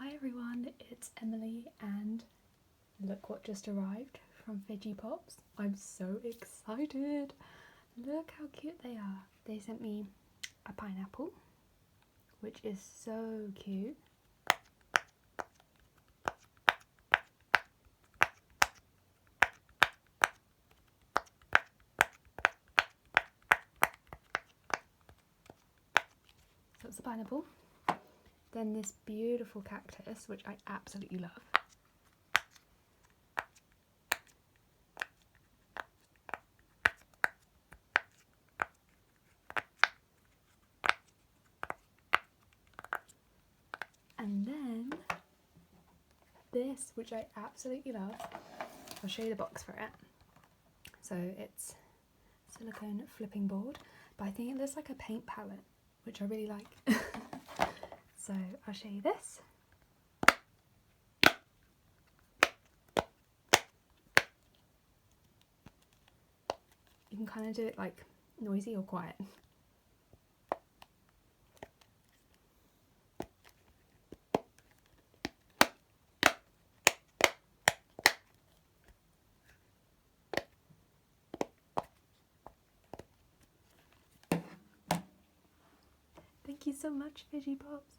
Hi everyone, it's Emily and look what just arrived from Fidgipops. I'm so excited. Look how cute they are. They sent me a pineapple, which is so cute. So it's a pineapple. Then this beautiful cactus, which I absolutely love. And then this, which I absolutely love. I'll show you the box for it. So it's silicone flipping board, but I think it looks like a paint palette, which I really like. So I'll show you this. You can kind of do it like noisy or quiet. Thank you so much, Fidgipops.